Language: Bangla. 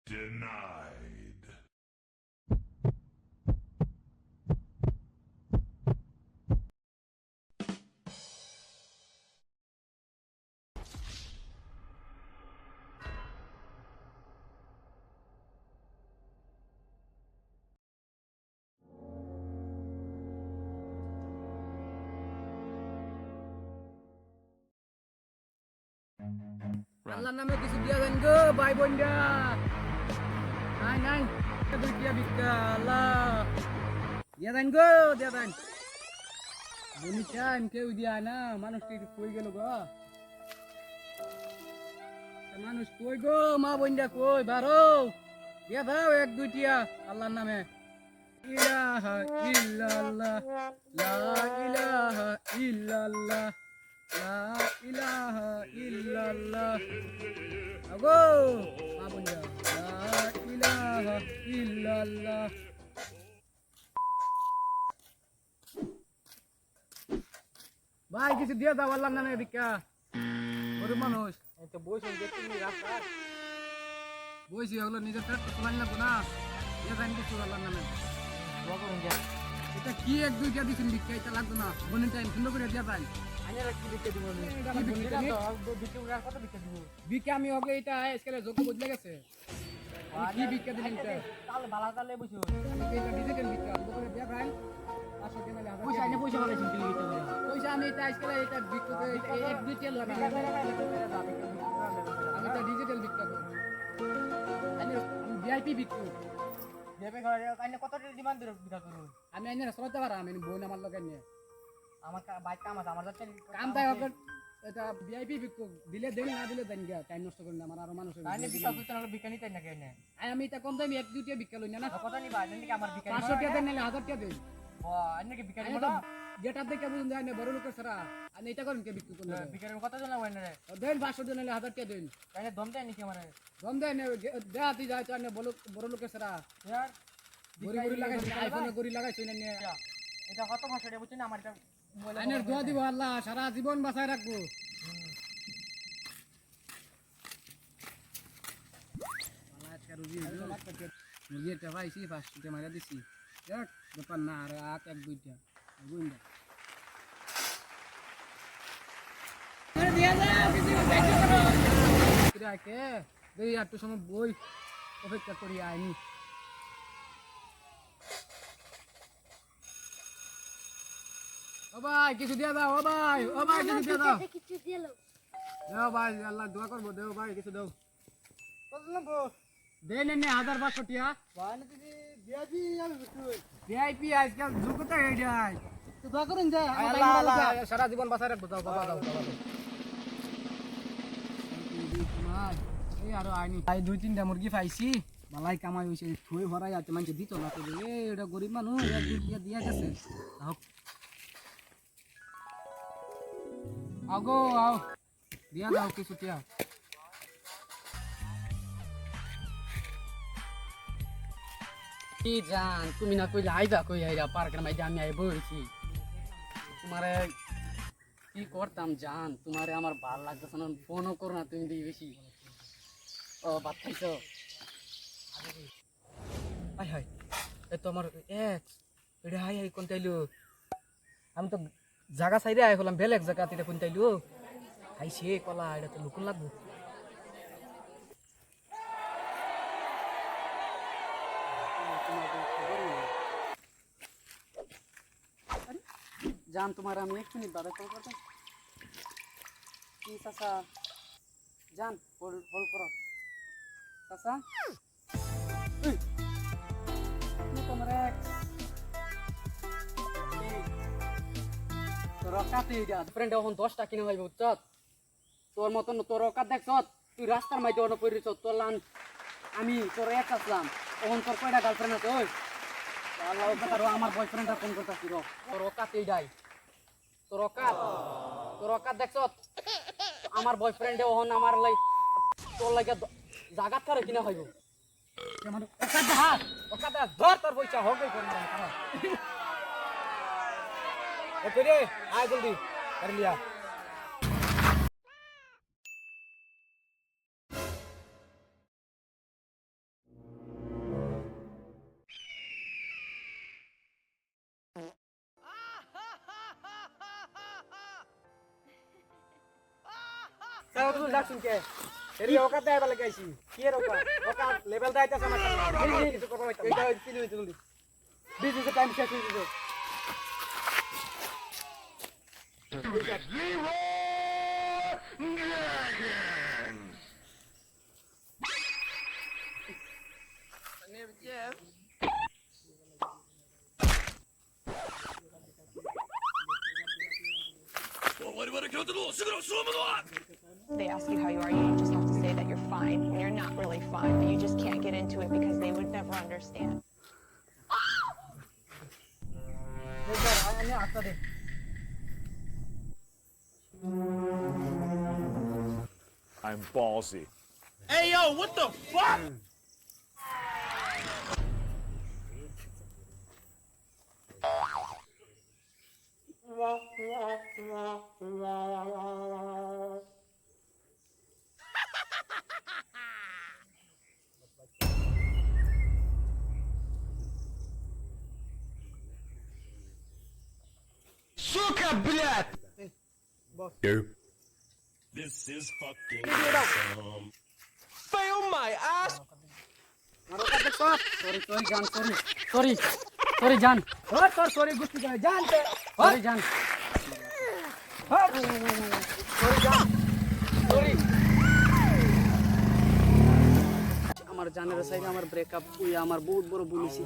Denied. আল্লাহর নামে কিছু দিয়া দেন গো ভাই বোনরা। নাই নাই দুই দিয়া ভিক্ষা আল্লাহ দিয়া দেন গো দিয়া দেন। বনি টাইম কেউ দিয়া না, মানুষটি কই গেল গো, মানুষ কই গো, মা বোনরা কই বারো দিয়া দাও এক দুইটিয়া আল্লাহর নামে। ইলাহা ইল্লাল্লাহ লা ইলাহা ইল্লাল্লাহ লা ইলাহা ইল্লাল্লাহ। আগো মা বোনরা লা ইলাহা ইল্লাল্লাহ। ভাই কিছু দিয়ে দাও আল্লাহর নামে ভিক্ষা। গরিব মানুষ তো বইছেন যে তুমি রাস্তা বইছি, ওগুলো নিজের পেট তো চলাই লাগবো না, দিয়ে দেন কিছু আল্লাহর নামে। দোয়া করুন যে এটা কি এক দুইটা দিচ্ছেন ভিক্ষা, এটা লাগতো না, বোনের টাইম সুন্দর করে দিয়ে দেন। আইনারা কি বিকে দিব নি বিকে উড়া কত বিকে দিব ভিক্ষা আমি ওগুলো এটা আজকাল যোগ্য বদলে গেছে, আমি কি ভিক্ষা দিলেন এটা? তাহলে বালা তালে বইছো আমি তো এটা ডিজিটাল ভিক্ষা সুন্দর করে দিয়ে দেন। 500 টাকা নালে পয়সা আইনে পয়সা বালাইছেন কি বিকে দিব পয়সা আমি এটা আজকাল এটা ভিক্ষা এক ডিজিটাল লাগে, আমি এটা ডিজিটাল ভিক্ষা করি, আমি ভিআইপি ভিক্ষা। দেবে ঘরে আইনে কত ডিমান্ড দির বিকা করুন আমি আইনে রাস্তাতে পারা, আমি বোন আমার লগে নিয়ে আমার বাইক কাম আছে আমার যাচ্ছে কাম তাই ওকে এটা ভিআইপি ভিক্ষা দিলে দেন, না দিলে দেন গিয়া, টাইম নষ্ট করেন না আমার আরো মানুষ। আইনে বিকা করতে না বিকা নিতে না কেন আমি এটা কম দামি এক দুইটা ভিক্ষা লই না, কত নিবা আইনে কি আমার বিকা 500 টাকা দেন নালে 1000 টাকা দেন। ও আইনে কি বিকা দিব না যেটা দেখে বুঝুন যায় না, বড় লোকের ছাড়া আর এটা করেন কে বিক্রি করলে বিকা কত জন আইনে রে দেন 500 টাকা নালে 1000 টাকা দেন। আইনে দম দেয় নাকি আমারে দম দেন দেহাতি যায় তো আনে বড় লোকের ছাড়া यार গরি গরি লাগাইছে, আইফোনে গরি লাগাইছে না নিয়ে। এটা কত ভাষা এটা বুঝছেন আমার এটা মোবাইলে আইনের দোয়া দিব আল্লাহ সারা জীবন বাঁচায় রাখবো। মুরগিটা পাইছি 500 টাকা মারা দিছি, দেখ ব্যাপার না, আর এক এক দুইটা বুঝলেন। একটু সময় বই অপেক্ষা করি আইনি। ও ভাই কিছু দিয়ে দাও, ও ভাই কিছু দিয়ে দাও, দেও ভাই আল্লাহ দোয়া করবো, দেও ভাই কিছু দেও। কত নম্বর দেন এনে 1500 টাকা বানে দিদি বিয়াজি আমি বুঝুই ভিআইপি আজকাল যুগটা এইটাই। তো দোয়া করুন যে আল্লাহ আল্লাহ সারা জীবন বাঁচায় রাখবো, দাও বাবা দাও এই আরো আইনি ভাই 2-3টা মুরগি পাইছি, বালাই কামাই হইছে, থুই ভরাই আছে মানুষ দিত না তো, এটা গরিব মানুষ এক দুই দিয়া দিয়া গেছে। আগো আও দিয়া দাও কিছু টিয়া। কি জান তুমি না কইলে আইবা, কই আইরা পার্কের মাঝে আমি আই বইছি, তোমারে কি করতাম জান, তোমারে আমার ভাল লাগতেছে না, ফোনও করো না তুমি দিয়ে বেশি। ও ভাত খাইছো? হাই হাই এ তো আমার এক্স, এটা হাই হাই কোন তাইলো, আমি তো জায়গা সাইডে আই হলাম বেলেগ জায়গা, এটা কোন তাইলো খাইছে কলা, এটা তো লুকুন লাগবো। জান তোমার আমি 1 মিনিট বাদে কল করতাম। কি চাচা জান হোল্ড করো চাচা, তোমার এক্স তোর কাতে ফ্রেন্ড এখন 10টা কিনে হইব বুঝছ, তোর মতন তোর কাত দেখছ, তুই রাস্তার মাঝে অন্য পড়িস, তোর লান আমি তোর এক আসলাম, এখন তোর কয়টা গার্লফ্রেন্ড আছে? ওই আল্লাহ কথা আমার বয়ফ্রেন্ডটা ফোন করতেছি র তোর ওকাত এইডাই তোর ওকাত দেখছ আমার বয়ফ্রেন্ডে ওহন আমার লাই তোর লাগে জাগাত কারে কিনা হইব আমার ওকাত ধর তোর পয়সা হোক এই কোন ওকে রে আয় জলদি कर लिया Saya tuh langsung ke. Jadi oka teh balik ke sini. Kier oka level dah itu sama sama. Ini itu kau baca. Kita sini itu dulu. Business time sesi itu. They ask you how you are, you just have to say that you're fine when you're not really fine, but you just can't get into it because they would never understand. I'm ballsy. Hey, yo, what the fuck? Сука, блядь! This is fucking awesome. Fail my ass. Sorry Jan. Sorry Gusti Jan. Sorry Jan. Sorry. আমার জানের সাইডে আমার ব্রেকআপ আমার বহুত বড় ভুল হইছে